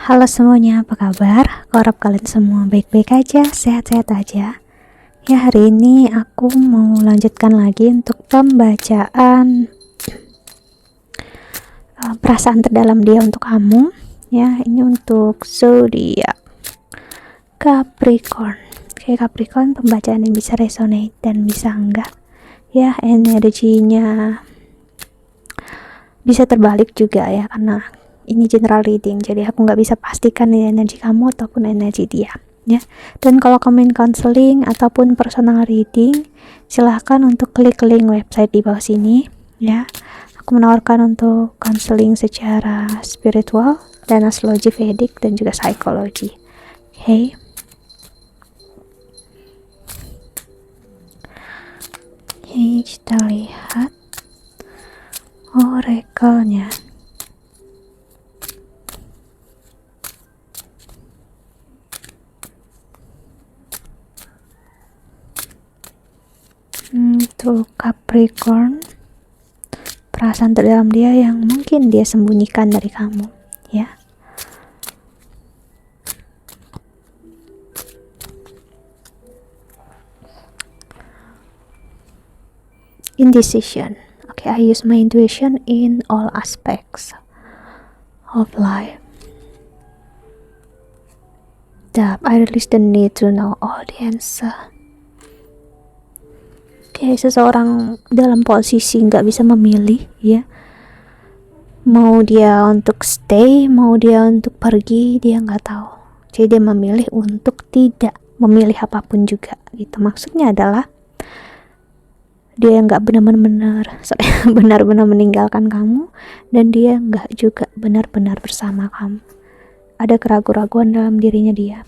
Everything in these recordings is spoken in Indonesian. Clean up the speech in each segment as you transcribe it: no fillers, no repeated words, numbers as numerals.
Halo semuanya, apa kabar? Aku harap kalian semua baik-baik aja, sehat-sehat aja. Ya, hari ini aku mau lanjutkan lagi untuk pembacaan perasaan terdalam dia untuk kamu. Ya, ini untuk zodiak Capricorn. Oke, Capricorn, pembacaan yang bisa resonate dan bisa enggak. Ya, energinya bisa terbalik juga ya, karena ini general reading, jadi aku nggak bisa pastikan ini energi kamu ataupun energi dia ya. Dan kalau kamu ingin counseling ataupun personal reading, silahkan untuk klik link website di bawah sini ya. Aku menawarkan untuk counseling secara spiritual dan astrologi Vedic dan juga psikologi. Oke. Oke, kita lihat oracle-nya. Untuk Capricorn, perasaan terdalam dia yang mungkin dia sembunyikan dari kamu ya. Indecision. Okay, I use my intuition in all aspects of life. That I release the need to know audience. Kayak seseorang dalam posisi nggak bisa memilih ya, mau dia untuk stay, mau dia untuk pergi, dia nggak tahu. Jadi dia memilih untuk tidak memilih apapun juga gitu. Maksudnya adalah dia nggak benar-benar meninggalkan kamu, dan dia nggak juga benar-benar bersama kamu. Ada keraguan-raguan dalam dirinya dia.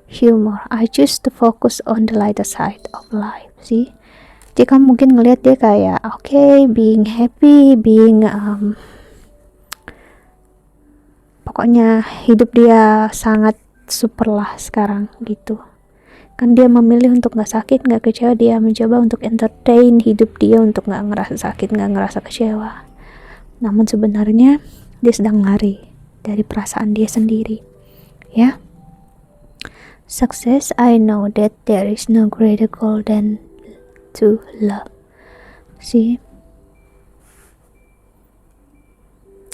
Humor, I choose to focus on the lighter side of life. See, jadi kamu mungkin ngelihat dia kayak okay, being happy, being pokoknya hidup dia sangat super lah sekarang gitu kan. Dia memilih untuk gak sakit, gak kecewa. Dia mencoba untuk entertain hidup dia untuk gak ngerasa sakit, gak ngerasa kecewa. Namun sebenarnya dia sedang lari dari perasaan dia sendiri ya. Success, I know that there is no greater goal than to love. See,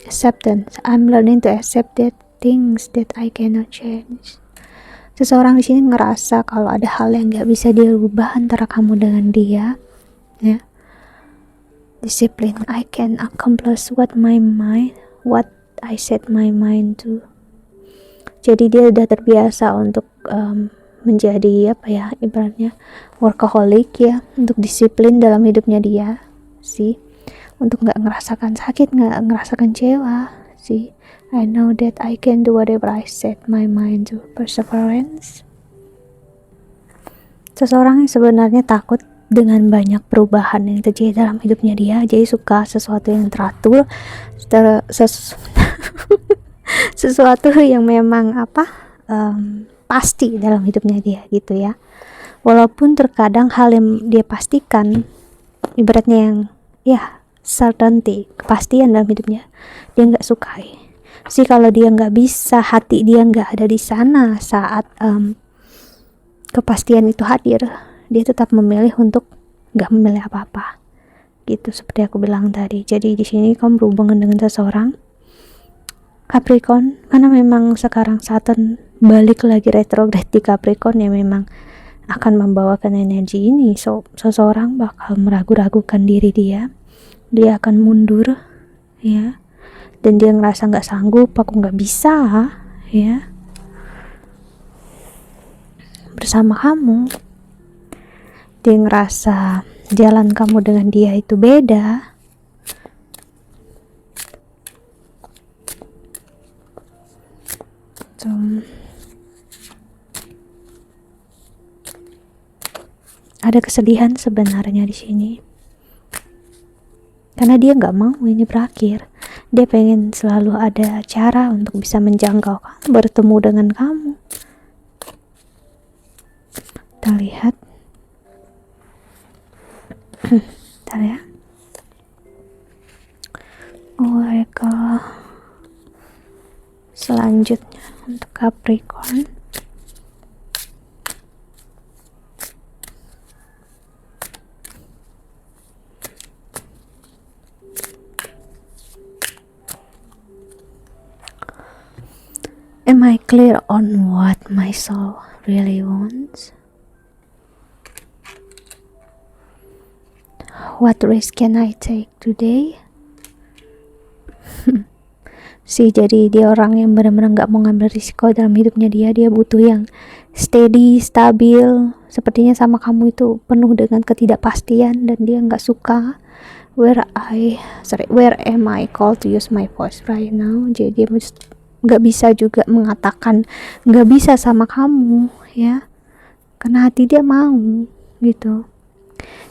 acceptance, I'm learning to accept that things that I cannot change. Seseorang di sini ngerasa kalau ada hal yang nggak bisa dia ubah antara kamu dengan dia ya. Discipline, I can accomplish what I set my mind to. Jadi dia udah terbiasa untuk menjadi apa ya, ibaratnya workaholic ya, untuk disiplin dalam hidupnya dia sih, untuk nggak ngerasakan sakit, nggak ngerasakan kecewa sih. I know that I can do whatever I set my mind to. Perseverance, seseorang yang sebenarnya takut dengan banyak perubahan yang terjadi dalam hidupnya dia, jadi suka sesuatu yang teratur, sesuatu yang memang pasti dalam hidupnya dia gitu ya. Walaupun terkadang hal yang dia pastikan, ibaratnya yang ya certainty, kepastian dalam hidupnya, dia nggak sukai sih. Kalau dia nggak bisa, hati dia nggak ada di sana saat kepastian itu hadir, dia tetap memilih untuk nggak memilih apa-apa gitu, seperti aku bilang tadi. Jadi di sini kamu berhubungan dengan seseorang Capricorn, karena memang sekarang Saturn balik lagi retrograde di Capricorn, yang memang akan membawakan energi ini. So, seseorang bakal meragu-ragukan diri dia akan mundur ya, dan dia ngerasa nggak sanggup, aku nggak bisa ya bersama kamu. Dia ngerasa jalan kamu dengan dia itu beda. Ada kesedihan sebenarnya di sini, karena dia nggak mau ini berakhir. Dia pengen selalu ada cara untuk bisa menjangkau kamu, bertemu dengan kamu. Kita lihat bentar ya. Oracle Selanjutnya untuk Capricorn. Am I clear on what my soul really wants? What risk can I take today? Jadi dia orang yang benar-benar gak mau ngambil risiko dalam hidupnya dia. Dia butuh yang steady, stabil. Sepertinya sama kamu itu penuh dengan ketidakpastian dan dia gak suka. Where am I called to use my voice right now? Jadi dia gak bisa juga mengatakan gak bisa sama kamu, ya, karena hati dia mau gitu.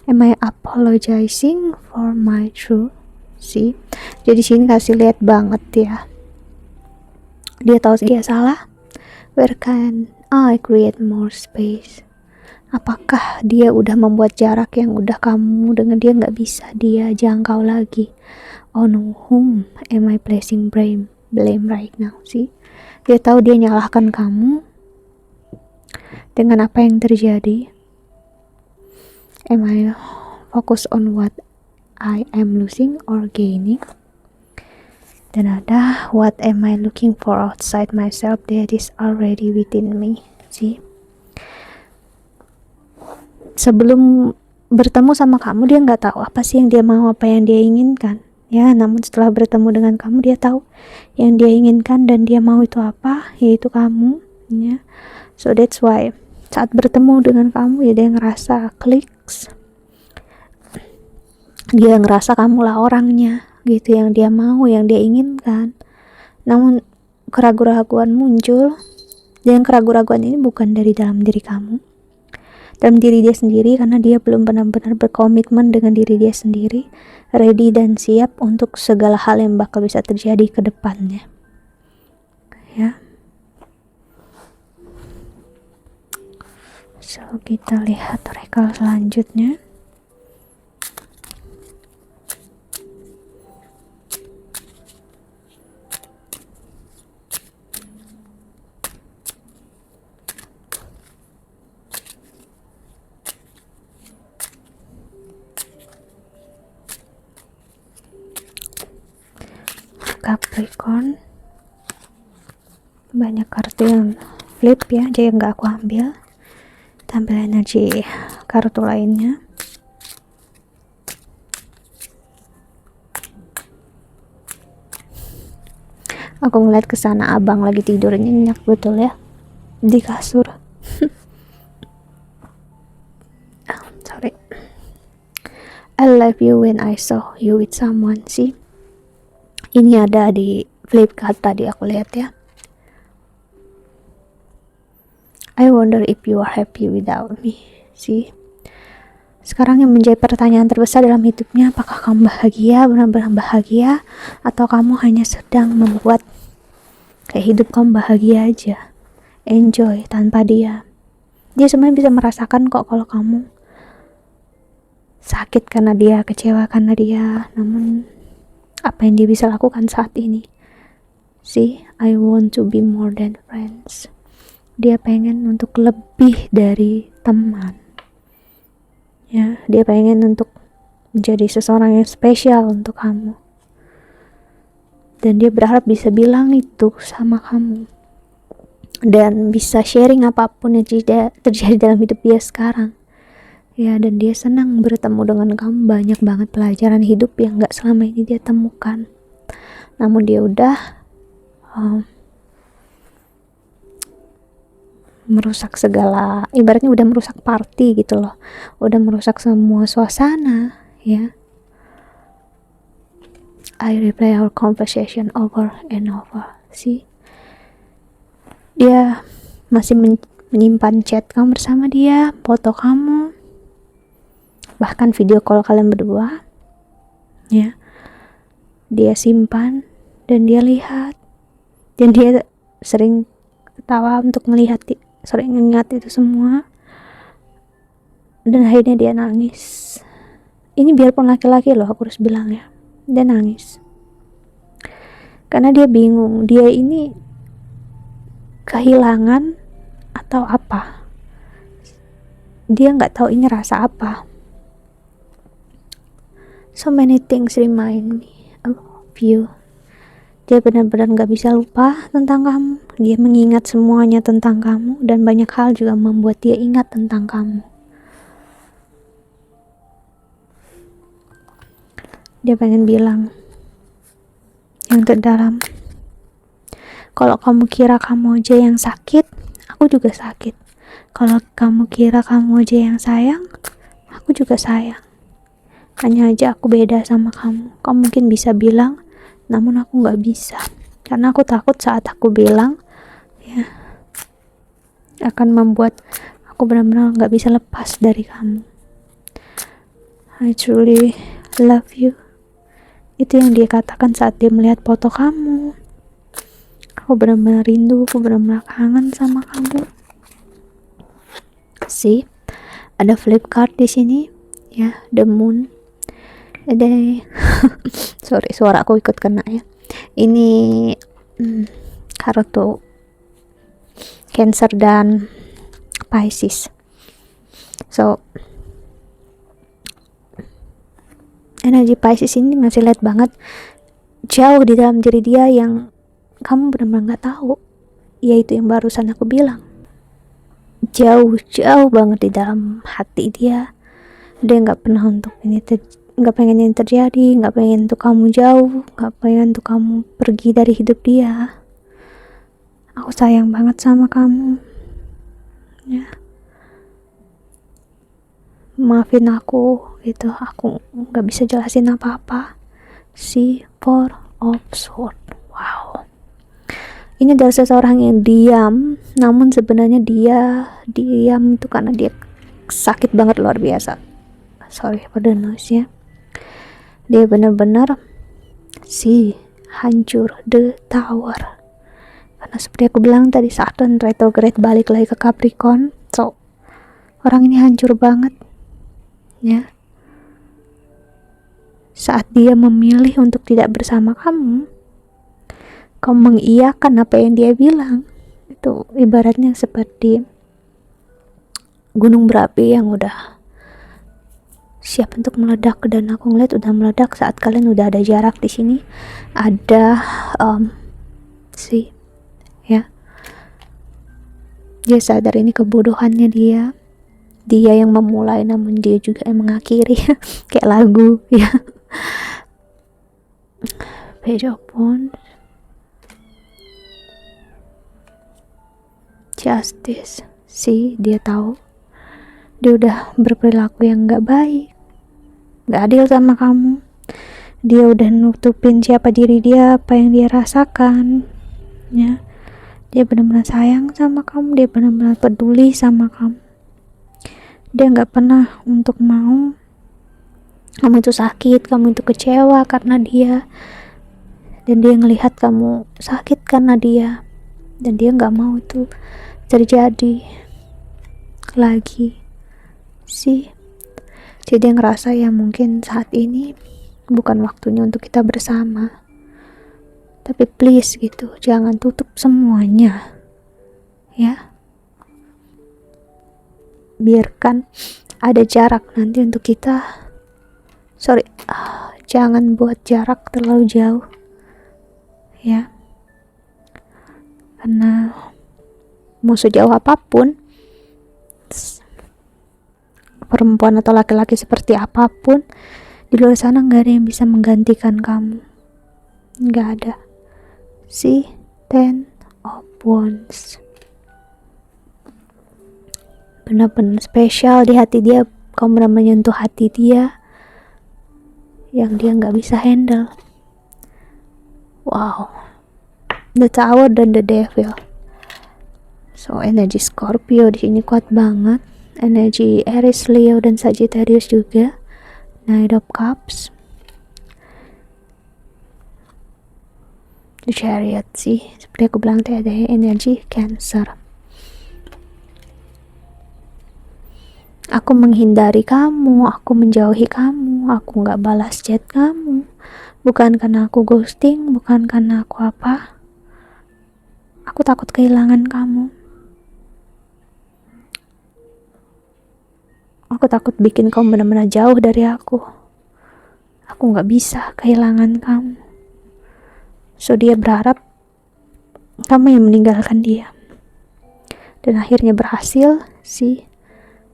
Am I apologizing for my truth? See, jadi sini kasih lihat banget ya, dia tahu dia salah. Where can I create more space? Apakah dia udah membuat jarak yang udah kamu dengan dia nggak bisa dia jangkau lagi? On whom am I placing blame right now? See, dia tahu dia nyalahkan kamu dengan apa yang terjadi. Am I focus on what I am losing or gaining? Dan ada, what am I looking for outside myself that is already within me? See, sebelum bertemu sama kamu dia nggak tahu apa sih yang dia mau, apa yang dia inginkan, ya. Namun setelah bertemu dengan kamu dia tahu yang dia inginkan dan dia mau itu apa, yaitu kamu, ya. So that's why saat bertemu dengan kamu ya dia ngerasa kliks. Dia ngerasa kamulah orangnya gitu, yang dia mau, yang dia inginkan. Namun keraguan-keraguan muncul, dan keraguan-keraguan ini bukan dari dalam diri kamu, dalam diri dia sendiri, karena dia belum benar-benar berkomitmen dengan diri dia sendiri, ready dan siap untuk segala hal yang bakal bisa terjadi ke depannya, ya. So kita lihat rekal selanjutnya. Capricorn, banyak kartu yang flip ya, jadi nggak aku ambil. Tampil energi kartu lainnya. Aku ngeliat ke sana abang lagi tidur nyenyak betul ya di kasur. Sorry. I love you when I saw you with someone. See, ini ada di flip card tadi aku lihat ya. I wonder if you are happy without me. See, sekarang yang menjadi pertanyaan terbesar dalam hidupnya, apakah kamu bahagia, benar-benar bahagia, atau kamu hanya sedang membuat kayak hidup kamu bahagia aja, enjoy tanpa dia. Dia sebenarnya bisa merasakan kok kalau kamu sakit karena dia, kecewa karena dia, namun apa yang dia bisa lakukan saat ini? See, I want to be more than friends. Dia pengen untuk lebih dari teman, ya. Dia pengen untuk menjadi seseorang yang spesial untuk kamu, dan dia berharap bisa bilang itu sama kamu dan bisa sharing apapun yang terjadi dalam hidup dia sekarang, ya. Dan dia senang bertemu dengan kamu, banyak banget pelajaran hidup yang gak selama ini dia temukan. Namun dia udah merusak segala, ibaratnya udah merusak party gitu loh, udah merusak semua suasana, ya. I replay our conversation over and over. See, dia masih menyimpan chat kamu bersama dia, foto kamu, bahkan video call kalian berdua, ya. Dia simpan dan dia lihat, dan dia sering ketawa untuk melihat, sering ingat itu semua, dan akhirnya dia nangis. Ini biarpun laki-laki loh, aku harus bilang ya, dia nangis karena dia bingung. Dia ini kehilangan atau apa. Dia nggak tahu ini rasa apa. So many things remind me of you. Dia benar-benar gak bisa lupa tentang kamu. Dia mengingat semuanya tentang kamu, dan banyak hal juga membuat dia ingat tentang kamu. Dia pengen bilang yang terdalam, kalau kamu kira kamu aja yang sakit, aku juga sakit. Kalau kamu kira kamu aja yang sayang, aku juga sayang. Hanya aja aku beda sama kamu. Kamu mungkin bisa bilang, namun aku gak bisa. Karena aku takut saat aku bilang, ya, akan membuat aku benar-benar gak bisa lepas dari kamu. I truly love you. Itu yang dia katakan saat dia melihat foto kamu. Aku benar-benar rindu, aku benar-benar kangen sama kamu. See, ada flip card di sini, ya, the moon. Ada, sorry, suara aku ikut kena ya. Ini kartu Cancer dan Pisces. So, energi Pisces ini ngasih lihat banget jauh di dalam diri dia yang kamu benar-benar nggak tahu, yaitu yang barusan aku bilang. Jauh banget di dalam hati dia nggak pernah untuk ini nggak pengen ini terjadi, nggak pengen untuk kamu jauh, nggak pengen untuk kamu pergi dari hidup dia. Aku sayang banget sama kamu, ya. Maafin aku gitu, aku nggak bisa jelasin apa-apa. See, Four of Swords. Wow, ini adalah seseorang yang diam, namun sebenarnya dia diam itu karena dia sakit banget, luar biasa. Sorry for the noise ya. Dia benar-benar hancur, the Tower. Karena seperti aku bilang tadi, Saturn retrograde balik lagi ke Capricorn. So, orang ini hancur banget, ya. Saat dia memilih untuk tidak bersama kamu mengiyakan apa yang dia bilang. Itu ibaratnya seperti gunung berapi yang udah siap untuk meledak, dan aku ngeliat udah meledak saat kalian udah ada jarak di sini. Ada ya, dia sadar ini kebodohannya dia yang memulai, namun dia juga yang mengakhiri. Kayak lagu ya. Page of Wands, Justice. Dia tahu dia udah berperilaku yang gak baik, gak adil sama kamu. Dia udah nutupin siapa diri dia, apa yang dia rasakan, ya. Dia benar-benar sayang sama kamu, dia benar-benar peduli sama kamu. Dia gak pernah untuk mau kamu itu sakit, kamu itu kecewa karena dia, dan dia ngelihat kamu sakit karena dia, dan dia gak mau itu terjadi lagi. Jadi dia ngerasa ya mungkin saat ini bukan waktunya untuk kita bersama. Tapi please gitu, jangan tutup semuanya, ya. Biarkan ada jarak nanti untuk kita. Jangan buat jarak terlalu jauh, ya. Karena mau sejauh apapun, perempuan atau laki-laki seperti apapun di luar sana, gak ada yang bisa menggantikan kamu. Gak ada. Ten of Wands. Benar-benar spesial di hati dia. Kamu benar menyentuh hati dia yang dia gak bisa handle. Wow, the Tower dan the Devil. So, energi Scorpio di sini kuat banget. Energi Aries, Leo, dan Sagittarius juga. Knight of Cups. The Chariot seperti aku bilang tadi, ada energi Cancer. Aku menghindari kamu, aku menjauhi kamu, aku gak balas chat kamu. Bukan karena aku ghosting, bukan karena aku apa. Aku takut kehilangan kamu. Aku takut bikin kamu benar-benar jauh dari aku. Aku gak bisa kehilangan kamu. So dia berharap kamu yang meninggalkan dia. Dan akhirnya berhasil si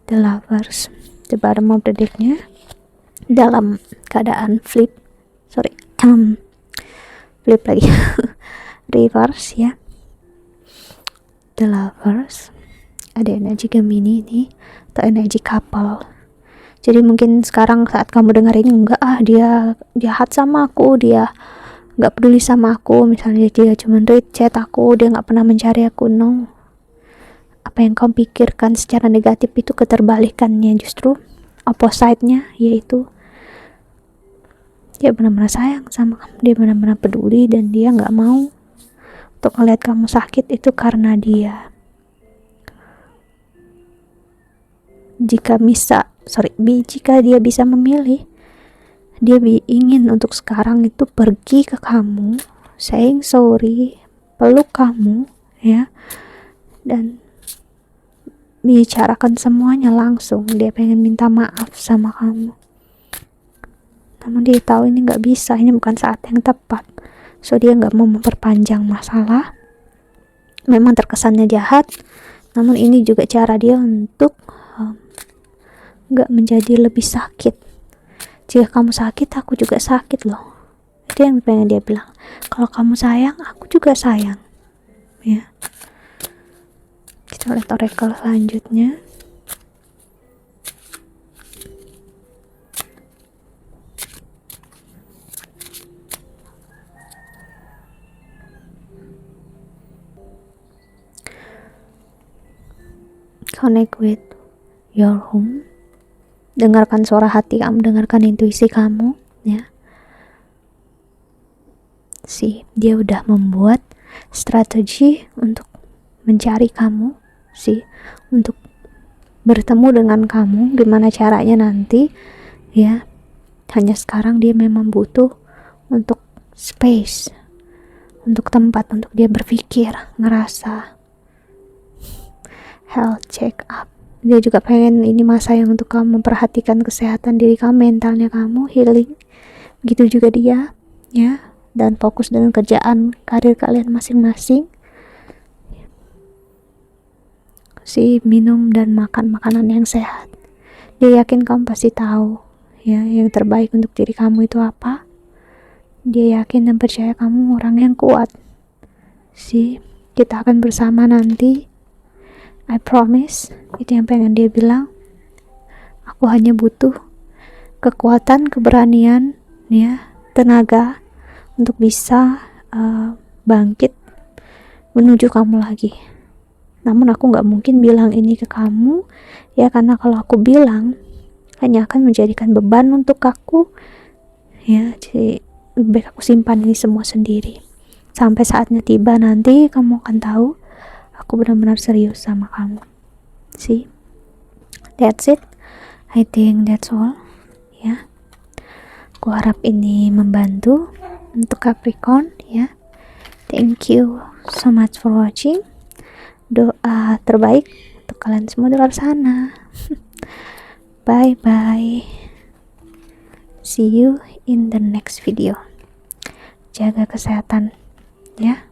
The Lovers. The bottom of the deck-nya dalam keadaan flip lagi reverse ya. The Lovers, ada energi Gemini ini atau energi couple. Jadi mungkin sekarang saat kamu dengar ini, enggak dia jahat sama aku, dia nggak peduli sama aku, misalnya dia cuma read chat aku, dia nggak pernah mencari aku. No, apa yang kamu pikirkan secara negatif itu keterbalikannya, justru opposite-nya, yaitu dia benar-benar sayang sama kamu, dia benar-benar peduli, dan dia nggak mau untuk melihat kamu sakit. Itu karena dia jika dia bisa memilih, dia ingin untuk sekarang itu pergi ke kamu, saying sorry, peluk kamu ya, dan bicarakan semuanya langsung. Dia pengen minta maaf sama kamu, namun dia tahu ini gak bisa, ini bukan saat yang tepat. So dia gak mau memperpanjang masalah. Memang terkesannya jahat, namun ini juga cara dia untuk gak menjadi lebih sakit. Jika kamu sakit, aku juga sakit loh. Itu yang pengen dia bilang. Kalau kamu sayang, aku juga sayang. Ya. Kita lihat oracle selanjutnya. Connect with your home. Dengarkan suara hati kamu, dengarkan intuisi kamu ya. Dia udah membuat strategi untuk mencari kamu, untuk bertemu dengan kamu. Gimana caranya nanti ya. Hanya sekarang dia memang butuh untuk space, untuk tempat untuk dia berpikir, ngerasa, health check up. Dia juga pengen ini masa yang untuk kamu memperhatikan kesehatan diri kamu, mentalnya kamu, healing. Begitu juga dia ya, dan fokus dengan kerjaan, karir kalian masing-masing. Minum dan makan makanan yang sehat. Dia yakin kamu pasti tahu ya yang terbaik untuk diri kamu itu apa. Dia yakin dan percaya kamu orang yang kuat. Kita akan bersama nanti, I promise. Itu yang pengen dia bilang. Aku hanya butuh kekuatan, keberanian ya, tenaga untuk bisa bangkit menuju kamu lagi. Namun aku gak mungkin bilang ini ke kamu ya, karena kalau aku bilang hanya akan menjadikan beban untuk aku ya. Jadi lebih baik aku simpan ini semua sendiri. Sampai saatnya tiba nanti kamu akan tahu aku benar-benar serius sama kamu. That's it. I think that's all ya. Aku harap ini membantu untuk Capricorn ya. Thank you so much for watching. Doa terbaik untuk kalian semua di luar sana. Bye bye. See you in the next video. Jaga kesehatan ya.